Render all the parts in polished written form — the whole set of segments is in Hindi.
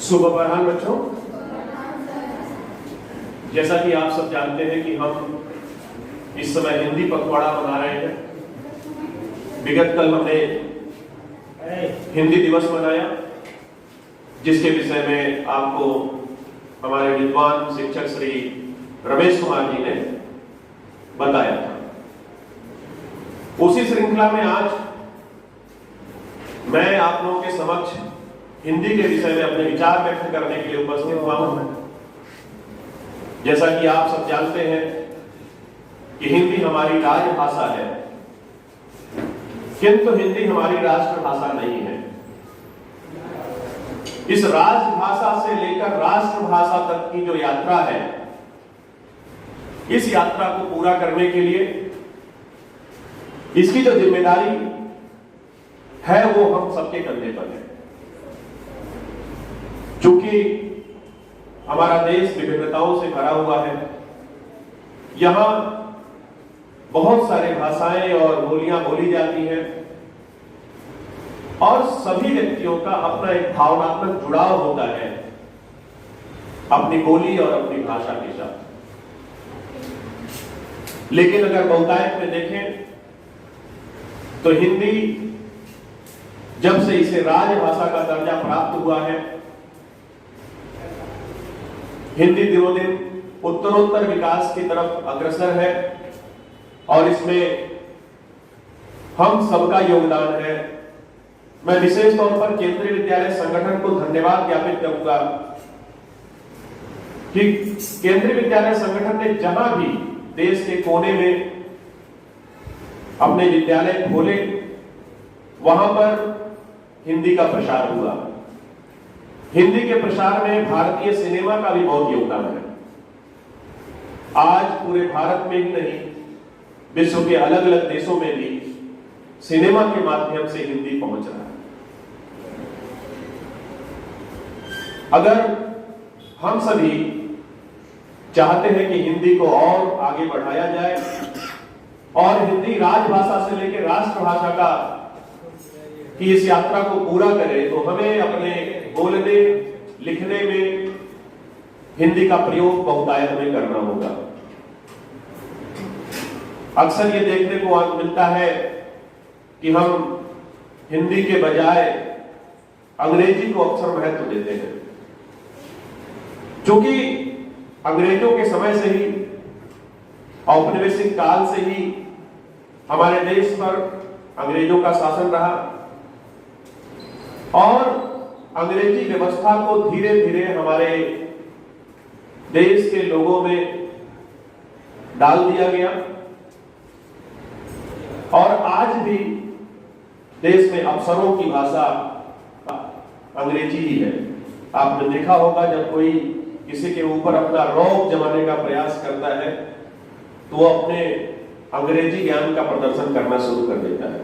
सुबह बच्चों, जैसा कि आप सब जानते हैं कि हम इस समय हिंदी पखवाड़ा मना रहे हैं। विगत कल हमने हिंदी दिवस मनाया, जिसके विषय में आपको हमारे विद्वान शिक्षक श्री रमेश कुमार जी ने बताया था। उसी श्रृंखला में आज मैं आप लोगों के समक्ष हिंदी के विषय में अपने विचार व्यक्त करने के लिए उपस्थित हुआ हूं। जैसा कि आप सब जानते हैं कि हिंदी हमारी राजभाषा है, किंतु हिंदी हमारी राष्ट्रभाषा नहीं है। इस राजभाषा से लेकर राष्ट्रभाषा तक की जो यात्रा है, इस यात्रा को पूरा करने के लिए इसकी जो जिम्मेदारी है वो हम सबके कंधे पर है। चूंकि हमारा देश विभिन्नताओं से भरा हुआ है, यहां बहुत सारे भाषाएं और बोलियां बोली जाती हैं और सभी व्यक्तियों का अपना एक भावनात्मक जुड़ाव होता है अपनी बोली और अपनी भाषा के साथ। लेकिन अगर बहुतायत में देखें तो हिंदी जब से इसे राजभाषा का दर्जा प्राप्त हुआ है, हिंदी दिनों दिन उत्तरोत्तर विकास की तरफ अग्रसर है और इसमें हम सबका योगदान है। मैं विशेष तौर पर केंद्रीय विद्यालय संगठन को धन्यवाद ज्ञापित करूंगा कि केंद्रीय विद्यालय संगठन ने जहां भी देश के कोने में अपने विद्यालय खोले, वहां पर हिंदी का प्रसार हुआ। हिंदी के प्रसार में भारतीय सिनेमा का भी बहुत योगदान है। आज पूरे भारत में ही नहीं, विश्व के अलग अलग देशों में भी सिनेमा के माध्यम से हिंदी पहुंच रहा है। अगर हम सभी चाहते हैं कि हिंदी को और आगे बढ़ाया जाए और हिंदी राजभाषा से लेकर राष्ट्रभाषा का कि इस यात्रा को पूरा करें, तो हमें अपने बोलने लिखने में हिंदी का प्रयोग बहुतायत में करना होगा। अक्सर ये देखने को मिलता है कि हम हिंदी के बजाय अंग्रेजी को अक्सर महत्व देते हैं। क्योंकि अंग्रेजों के समय से ही, औपनिवेशिक काल से ही हमारे देश पर अंग्रेजों का शासन रहा और अंग्रेजी व्यवस्था को धीरे धीरे हमारे देश के लोगों में डाल दिया गया और आज भी देश में अफसरों की भाषा अंग्रेजी ही है। आपने देखा होगा जब कोई किसी के ऊपर अपना रौब जमाने का प्रयास करता है तो वो अपने अंग्रेजी ज्ञान का प्रदर्शन करना शुरू कर देता है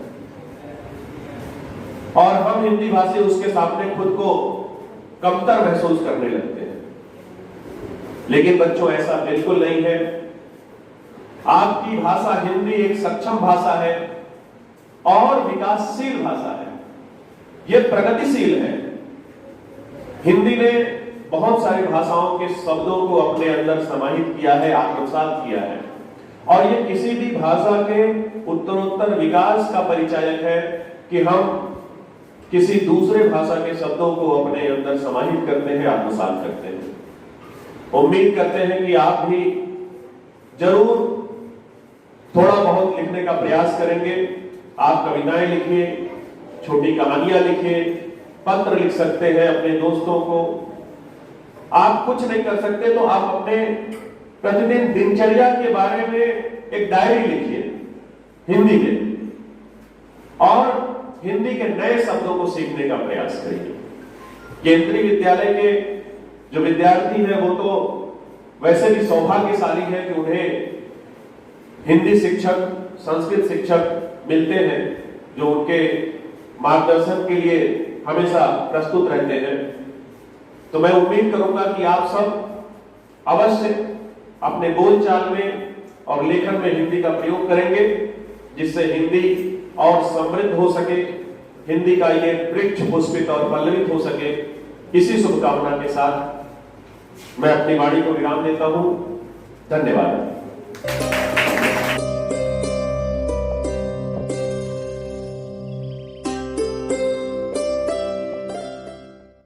और हम हिंदी भाषी उसके सामने खुद को कमतर महसूस करने लगते हैं। लेकिन बच्चों, ऐसा बिल्कुल नहीं है। आपकी भाषा हिंदी एक सक्षम भाषा है और विकासशील भाषा है, यह प्रगतिशील है। हिंदी ने बहुत सारी भाषाओं के शब्दों को अपने अंदर समाहित किया है, आत्मसात किया है और यह किसी भी भाषा के उत्तरोत्तर विकास का परिचायक है कि हम किसी दूसरे भाषा के शब्दों को अपने अंदर समाहित करते हैं, आत्मसात करते हैं। उम्मीद करते हैं कि आप भी जरूर थोड़ा बहुत लिखने का प्रयास करेंगे। आप कविताएं लिखिए, छोटी कहानियां लिखिए, पत्र लिख सकते हैं अपने दोस्तों को। आप कुछ नहीं कर सकते तो आप अपने प्रतिदिन दिनचर्या के बारे में एक डायरी लिखिए हिंदी में और हिंदी के नए शब्दों को सीखने का प्रयास करिए। केंद्रीय विद्यालय के जो विद्यार्थी हैं वो तो वैसे भी सौभाग्यशाली है कि उन्हें हिंदी शिक्षक, संस्कृत शिक्षक मिलते हैं जो उनके मार्गदर्शन के लिए हमेशा प्रस्तुत रहते हैं। तो मैं उम्मीद करूंगा कि आप सब अवश्य अपने बोलचाल में और लेखन में हिंदी का प्रयोग करेंगे, जिससे हिंदी और समृद्ध हो सके, हिंदी का ये वृक्ष पुष्पित और पल्लवित हो सके इसी शुभकामना के साथ मैं अपनी वाणी को विराम देता हूं। धन्यवाद।